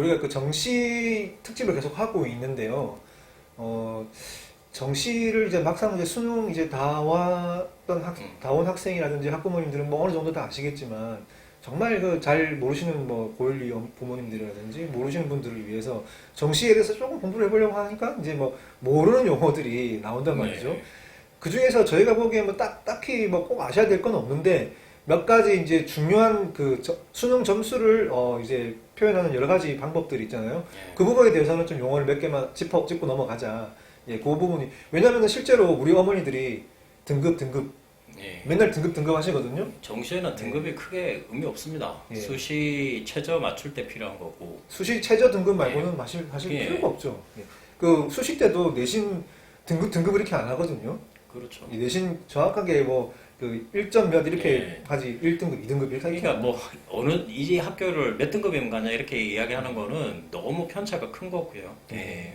우리가 그 정시 특집을 계속 하고 있는데요. 어, 정시를 이제 막상 이제 수능 이제 다온 학생이라든지 학부모님들은 뭐 어느 정도 다 아시겠지만 정말 그 잘 모르시는 뭐 고일리 부모님들이라든지 모르시는 분들을 위해서 정시에 대해서 조금 공부를 해보려고 하니까 이제 뭐 모르는 용어들이 나온단 말이죠. 네. 그 중에서 저희가 보기에 뭐 딱히 뭐 꼭 아셔야 될 건 없는데 몇 가지 이제 중요한 그 수능 점수를 이제 표현하는 여러 가지 방법들이 있잖아요. 네. 그 부분에 대해서는 좀 용어를 몇 개만 짚고 넘어가자. 예, 그 부분이 왜냐면은 실제로 우리 어머니들이 등급 예. 맨날 등급 하시거든요. 정시에는 등급이 크게 의미 없습니다. 예. 수시 최저 맞출 때 필요한 거고. 수시 최저 등급 말고는 하실 예. 필요가 없죠. 예. 그 수시 때도 내신 등급을 이렇게 안 하거든요. 그렇죠. 이 내신 정확하게 뭐 그 1점 몇 이렇게 예. 하지 1등급, 2등급 이렇게 하지 그러니까 뭐 어느 이 학교를 몇 등급이면 가냐 이렇게 이야기하는 거는 너무 편차가 큰 거고요. 예.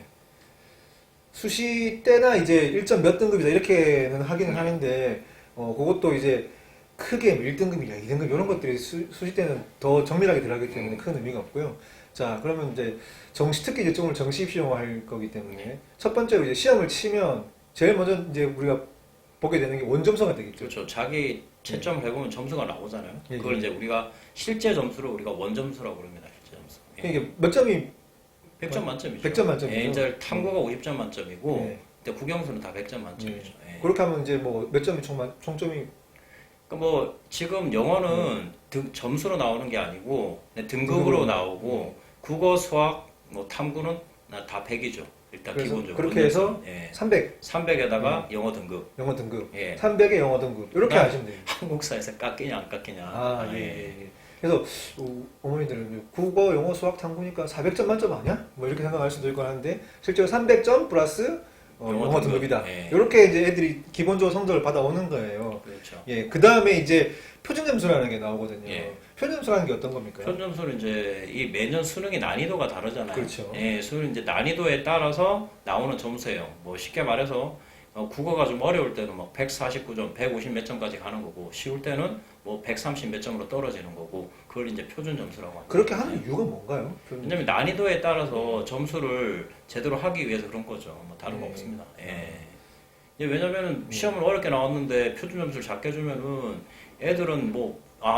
수시 때나 이제 1점 몇 등급이다 이렇게는 하기는 하는데 그것도 이제 크게 1등급이냐 2등급 이런 것들이 수시 때는 더 정밀하게 들어가기 때문에 큰 의미가 없고요. 자, 그러면 이제 특히 이제 오늘 정시 입시 용어할 거기 때문에 첫 번째로 이제 시험을 치면 제일 먼저 이제 우리가 보게 되는 게 원점수가 되겠죠. 그렇죠. 자기 채점을 해보면 점수가 나오잖아요. 예, 그걸 예. 이제 우리가 실제 점수를 우리가 원점수라고 부릅니다. 실제 점수. 예. 이게 몇 점이 100점 만점이죠. 100점 만점이죠. 예, 이제 탐구가 50점 만점이고 예. 근데 국영수는 다 100점 만점이죠. 예. 그렇게 하면 이제 뭐 몇 점이 총점이 그러니까 뭐 지금 영어는 점수로 나오는 게 아니고 그냥 등급으로 등급으로. 나오고 국어, 수학, 뭐 탐구는 다 100이죠. 일단 그래서 기본적으로. 그렇게 해서 예. 300 300에다가 영어 등급. 영어 등급, 예. 300의 영어 등급 이렇게 그다음- 하시면 돼요. 한국사에서 깎이냐 안 깎이냐. 아, 예. 그래서 어머니들은 국어, 영어, 수학, 탐구니까 400점 만점 아니야? 뭐 이렇게 생각할 수도 있고 하는데 실제로 300점 플러스 영어 등급이다. 예. 이렇게 이제 애들이 기본적으로 성적을 받아오는 거예요. 그렇죠. 예, 그 다음에 이제 표준 점수라는 게 나오거든요. 예. 표준 점수라는 게 어떤 겁니까? 현 점수는 이제 이 매년 수능의 난이도가 다르잖아요. 그렇죠. 예, 수능 이제 난이도에 따라서 나오는 점수예요. 뭐 쉽게 말해서 국어가 좀 어려울 때는 막 149점, 150 몇 점까지 가는 거고 쉬울 때는 뭐 130 몇 점으로 떨어지는 거고 그걸 이제 표준 점수라고 합니다. 그렇게 하는 이유가 뭔가요? 왜냐면 난이도에 따라서 점수를 제대로 하기 위해서 그런 거죠. 뭐 다른 거 예. 없습니다. 예. 이제 왜냐면은 시험을 어렵게 나왔는데 표준 점수를 작게 주면은 애들은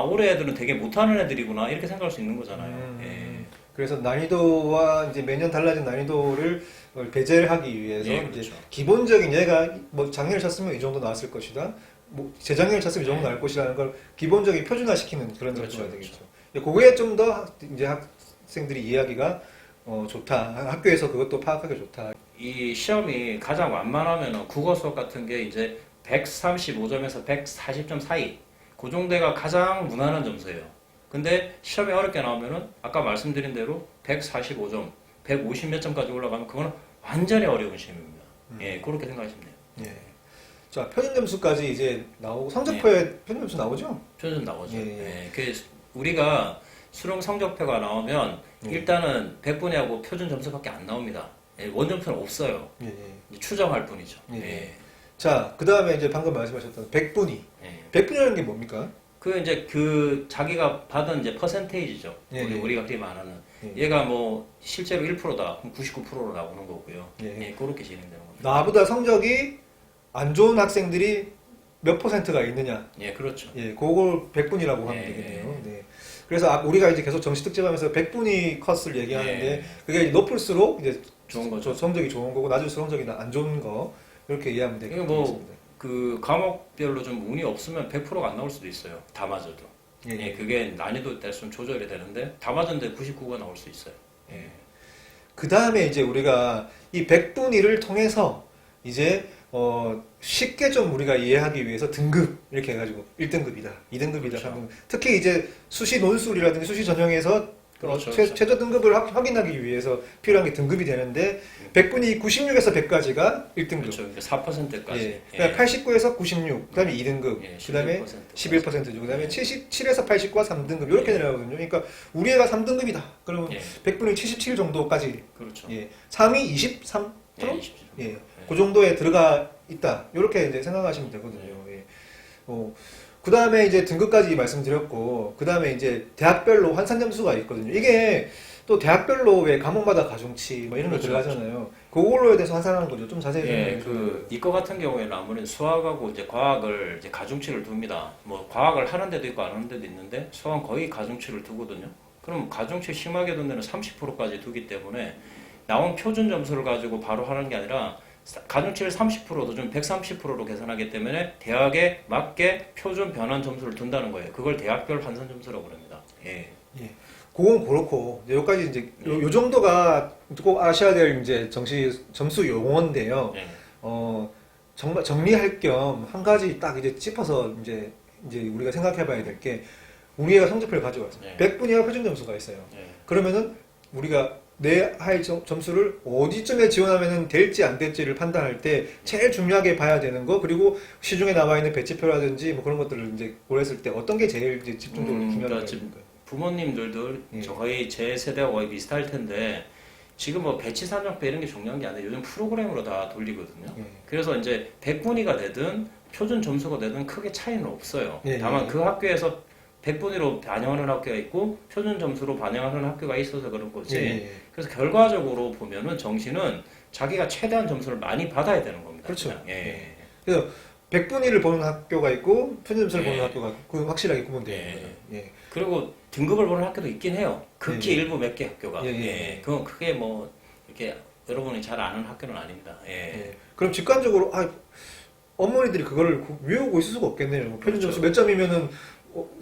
올해 애들은 되게 못하는 애들이구나 이렇게 생각할 수 있는 거잖아요. 예. 그래서 난이도와 이제 매년 달라진 난이도를 배제를 하기 위해서 예, 이제 그렇죠. 기본적인 얘가 뭐 작년에 쳤으면 이 정도 나왔을 것이다. 뭐 재작년에 쳤으면 이 정도 나올 것이라는 걸 기본적인 표준화시키는 그런 그렇죠, 점수가 그렇죠. 되겠죠. 그거에 좀 더 이제 학생들이 이해하기가 좋다. 학교에서 그것도 파악하기 좋다. 이 시험이 가장 완만하면은 국어 수업 같은 게 이제 135점에서 140점 사이 그 정도가 가장 무난한 점수예요. 근데 시험이 어렵게 나오면은 아까 말씀드린 대로 145점, 150 몇 점까지 올라가면 그거는 완전히 어려운 시험입니다. 예, 그렇게 생각하시면 돼요. 예. 자, 표준 점수까지 이제 나오고 성적표에 표준 점수 나오죠? 표준 나오죠. 예, 예. 예, 그 우리가 수능 성적표가 나오면 예. 일단은 백분위하고 표준 점수밖에 안 나옵니다. 예, 원점수는 없어요. 예, 예. 이제 추정할 뿐이죠. 예. 예. 자, 그 다음에 이제 방금 말씀하셨던 백분위. 예. 백분위라는 게 뭡니까? 그 이제 그 자기가 받은 이제 퍼센테이지죠. 예, 예. 우리가 그리 말하는 예. 얘가 뭐 실제로 1%다. 그럼 99%로 나오는 거고요. 예. 예, 그렇게 진행되는 거죠. 나보다 성적이 안 좋은 학생들이 몇 퍼센트가 있느냐. 예, 그렇죠. 예, 그걸 백분위라고 하면 예, 되겠네요. 네. 그래서 우리가 이제 계속 정시 특집하면서 백분위 컷을 얘기하는데 예. 그게 높을수록 이제 좋은 거죠. 성적이 좋은 거고 낮을수록 성적이 안 좋은 거 이렇게 이해하면 이게 되겠습니다. 뭐 그 과목별로 좀 운이 없으면 100%가 안 나올 수도 있어요. 다 맞아도. 예, 예, 그게 난이도 때좀 조절이 되는데 다 맞았는데 99가 나올 수 있어요. 예. 그 다음에 이제 우리가 이 백분위를 통해서 이제 쉽게 좀 우리가 이해하기 위해서 등급 이렇게 해가지고 1등급이다, 2등급이다, 그렇죠. 3등급. 특히 이제 수시 논술이라든지 수시 전형에서 그렇죠, 그렇죠. 최저 등급을 확인하기 위해서 필요한 게 등급이 되는데 백분위 96에서 100까지가 1등급. 그렇죠. 4%까지. 예. 그다음에 89에서 96, 그다음에 2등급, 예, 그다음에 11%. 11%죠. 그다음에 77에서 89가 3등급 이렇게 내려가거든요. 그러니까 우리 애가 3등급이다. 그러면 예. 백분위 77 정도까지. 그렇죠. 예. 3위 23? 예, 20. 예. 그 정도에 들어가 있다. 이렇게 이제 생각하시면 되거든요. 예. 그 다음에 이제 등급까지 말씀드렸고, 그 다음에 이제 대학별로 환산 점수가 있거든요. 이게 또 대학별로 왜 과목마다 가중치 뭐 이런 거 그렇죠, 들어가잖아요. 그걸로에 대해서 환산하는 거죠. 좀 자세히 예, 설명해 이거 같은 경우에는 아무래도 수학하고 이제 과학을 이제 가중치를 둡니다. 뭐 과학을 하는 데도 있고 안 하는 데도 있는데 수학은 거의 가중치를 두거든요. 그럼 가중치 심하게 둔 데는 30%까지 두기 때문에 나온 표준 점수를 가지고 바로 하는 게 아니라 가중치를 30%도 좀 130%로 계산하기 때문에 대학에 맞게 표준 변환 점수를 둔다는 거예요. 그걸 대학별 환산 점수라고 그럽니다. 예. 예. 그건 그렇고 여기까지 이제 요 정도가 꼭 아셔야 될 이제 점수 용어인데요. 예. 정말 정리할 겸 한 가지 딱 이제 짚어서 이제 우리가 생각해봐야 될 게 우리가 성적표를 가져왔어요. 네. 100분이야 표준 점수가 있어요. 예. 그러면은 우리가 내 할 점수를 어디쯤에 지원하면 될지 안 될지를 판단할 때 제일 중요하게 봐야 되는 거, 그리고 시중에 나와 있는 배치표라든지 뭐 그런 것들을 이제 고려했을 때 어떤 게 제일 이제 집중적으로 중요한 그러니까 거예요? 지금 부모님들도 예. 거의 제 세대와 거의 비슷할 텐데 지금 뭐 배치 산정표 이런 게 중요한 게 아니라 요즘 프로그램으로 다 돌리거든요. 예. 그래서 이제 100분위가 되든 표준 점수가 되든 크게 차이는 없어요. 예, 다만 예. 그 학교에서 100분위로 반영하는 학교가 있고 표준 점수로 반영하는 학교가 있어서 그런 거지. 예. 그래서 결과적으로 보면은 정시는 자기가 최대한 점수를 많이 받아야 되는 겁니다. 그렇죠. 그냥. 예. 그래서 100분위를 보는 학교가 있고 표준 점수를 예. 보는 학교가 있고 그건 확실하게 구분되는 예. 거예요. 예. 그리고 등급을 보는 학교도 있긴 해요. 극히 예, 예. 일부 몇 개 학교가. 예, 예, 예. 예. 그건 크게 뭐 이렇게 여러분이 잘 아는 학교는 아닙니다. 예. 예. 그럼 직관적으로 어머니들이 그거를 외우고 있을 수가 없겠네요. 뭐 표준 점수 몇 점이면은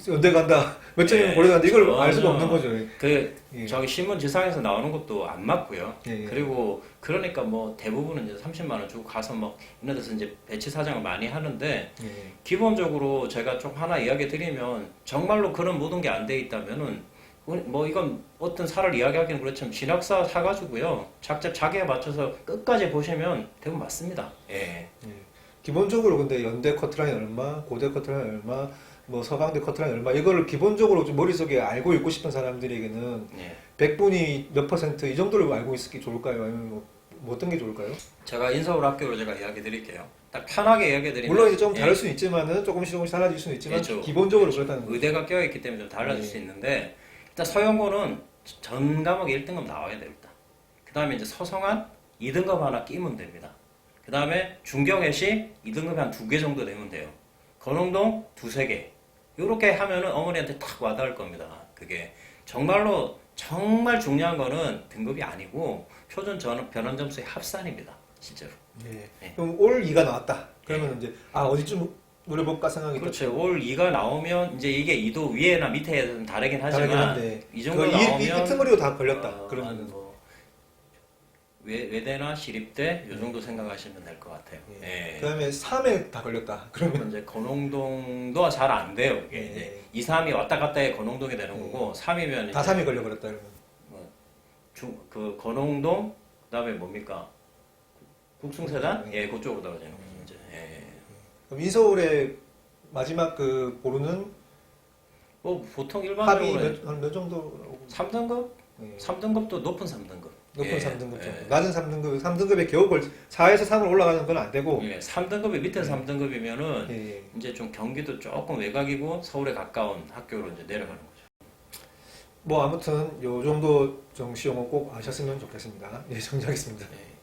연대 간다, 몇 점이면 예. 고려 간다, 이걸 알 수가 전혀 없는 거죠. 그 예. 저기 신문 지상에서 나오는 것도 안 맞고요. 예, 예. 그리고 그러니까 뭐 대부분은 이제 30만 원 주고 가서 뭐 이런 데서 이제 배치 사정을 많이 하는데 예. 기본적으로 제가 좀 하나 이야기 드리면 정말로 그런 모든 게 안 돼 있다면은 뭐 이건 어떤 사를 이야기하기는 그렇지만 진학사 사가지고요 자기에 맞춰서 끝까지 보시면 대부분 맞습니다. 예. 예. 기본적으로 근데 연대 커트라인 얼마, 고대 커트라인 얼마, 뭐 서강대 커트라인 얼마, 이거를 기본적으로 좀 머릿속에 알고 있고 싶은 사람들에게는 예. 100분이 몇 퍼센트 이 정도를 알고 있기 좋을까요? 아니면 뭐 어떤 게 좋을까요? 제가 인서울 학교로 제가 이야기 드릴게요. 딱 편하게 이야기 드리면 물론 이제 좀 예. 다를 수는 있지만은 조금씩 달라질 수는 있지만 그렇죠. 기본적으로 그렇다는 거죠. 의대가 껴있기 때문에 좀 달라질 예. 수 있는데 일단 서영고는 전 과목 1등급 나와야 됩니다. 그 다음에 이제 서성한 2등급 하나 끼면 됩니다. 그 다음에 중경외시 2등급이 한 2개 정도 되면 돼요. 건홍동 2-3개. 이렇게 하면은 어머니한테 탁 와닿을 겁니다. 그게 정말로 정말 중요한 거는 등급이 아니고 표준 변환 점수의 합산입니다. 실제로. 예. 예. 그럼 올 2가 나왔다. 그러면 이제 어디쯤 노려볼까 생각이 그렇죠. 올 2가 나오면 이제 이게 2도 위에나 밑에는 다르긴 하지만 다르긴 한데 이 정도 이 나오면 틈머리로 다 걸렸다. 어, 그러면 뭐 외대나 시립대 이 정도 생각하시면 될 것 같아요. 예. 예. 그다음에 3에 다 걸렸다. 그러면 그러면 이제 건홍동도 잘 안 돼요. 이게 예. 이제 2, 3이 왔다 갔다 해 건홍동이 되는 거고 3이면 다 3이 걸려버렸다. 그러면 그 건홍동 그다음에 뭡니까 국숭세단 예 그쪽으로 떨어지는 거죠. 이제 예. 그럼 인서울의 마지막 그 보루는 뭐 보통 합이 일반적으로 몇 정도? 3등급 예. 3등급도 높은 3등급. 높은 예. 3등급 정도. 예. 낮은 3등급에 겨우 4에서 3을 올라가는 건 안 되고. 예, 3등급이 밑에 3등급이면은 예. 이제 좀 경기도 조금 외곽이고 서울에 가까운 학교로 이제 내려가는 거죠. 뭐 아무튼 요 정도 정시 용어 꼭 아셨으면 좋겠습니다. 예, 정리하겠습니다. 예.